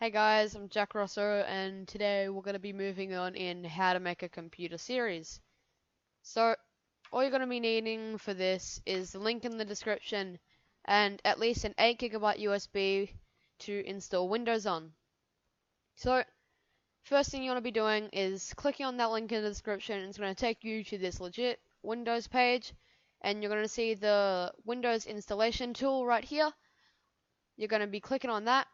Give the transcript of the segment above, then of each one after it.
Hey guys, I'm Jack Rosso, and today we're going to be moving on in how to make a computer series. So, all you're going to be needing for this is the link in the description and at least an 8GB USB to install Windows on. So, first thing you want to be doing is clicking on that link in the description, and it's going to take you to this legit Windows page, and you're going to see the Windows installation tool right here. You're going to be clicking on that,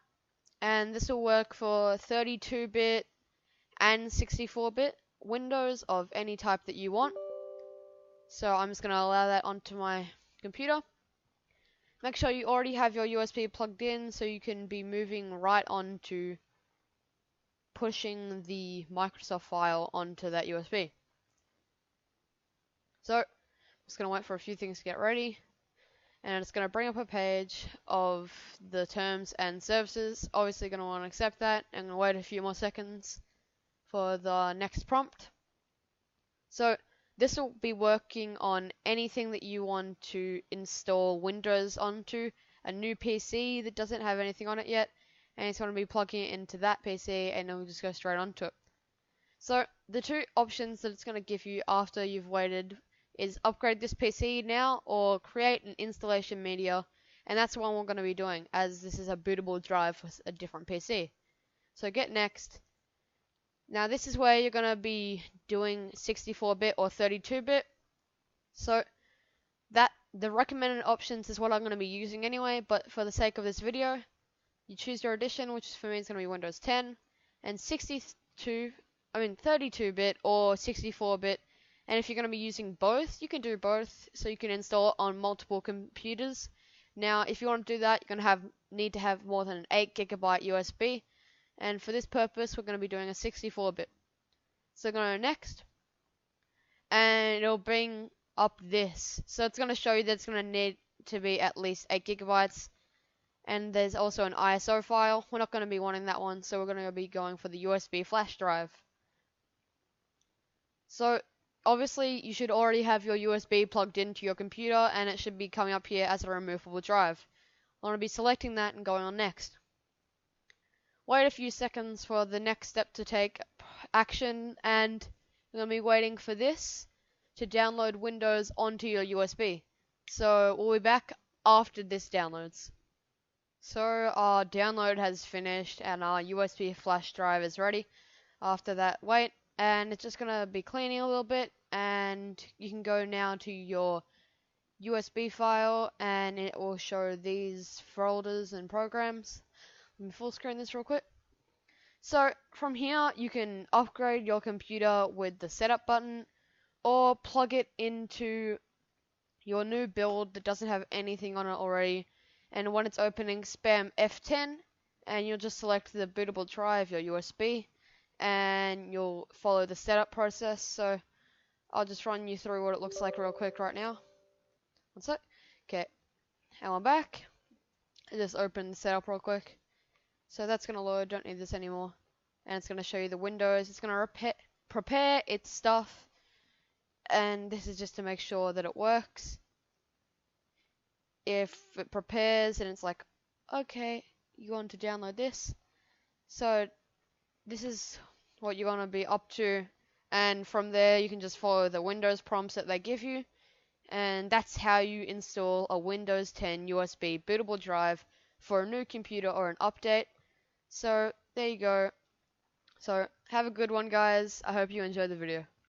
and this will work for 32-bit and 64-bit Windows of any type that you want. So I'm just going to allow that onto my computer. Make sure you already have your USB plugged in so you can be moving right on to pushing the Microsoft file onto that USB. So I'm just going to wait for a few things to get ready, and it's going to bring up a page of the terms and services. Obviously going to want to accept that, and going to wait a few more seconds for the next prompt. So this will be working on anything that you want to install Windows onto, a new PC that doesn't have anything on it yet, and it's going to be plugging it into that PC, and it'll just go straight onto it. So the two options that it's going to give you after you've waited is upgrade this PC now or create an installation media, and that's the one we're going to be doing, as this is a bootable drive for a different PC. So get next. Now this is where you're going to be doing 64-bit or 32-bit. So that the recommended options is what I'm going to be using anyway, but for the sake of this video, you choose your edition, which for me is going to be Windows 10, and 32-bit or 64-bit. And if you're going to be using both, you can do both, so you can install it on multiple computers. Now, if you want to do that, you're going to need to have more than an 8GB USB. And for this purpose, we're going to be doing a 64-bit. So go to next, and it'll bring up this. So it's going to show you that it's going to need to be at least 8GB, and there's also an ISO file. We're not going to be wanting that one, so we're going to be going for the USB flash drive. So obviously you should already have your USB plugged into your computer, and it should be coming up here as a removable drive. I'm going to be selecting that and going on next. Wait a few seconds for the next step to take action, and you're going to be waiting for this to download Windows onto your USB. So we'll be back after this downloads. So our download has finished and our USB flash drive is ready after that wait, and it's just going to be cleaning a little bit, and you can go now to your USB file and it will show these folders and programs. Let me full screen this real quick. So from here you can upgrade your computer with the setup button, or plug it into your new build that doesn't have anything on it already, and when it's opening, spam F10 and you'll just select the bootable drive, your USB, and you'll follow the setup process. So I'll just run you through what it looks like real quick right now. One sec. Okay, and I'm back. Just open the setup real quick. So that's going to load, don't need this anymore. And it's going to show you the Windows. It's going to prepare its stuff. And this is just to make sure that it works. If it prepares and it's like, okay, you want to download this. So this is what you're going to be up to. And from there, you can just follow the Windows prompts that they give you. And that's how you install a Windows 10 USB bootable drive for a new computer or an update. So there you go. So have a good one, guys. I hope you enjoyed the video.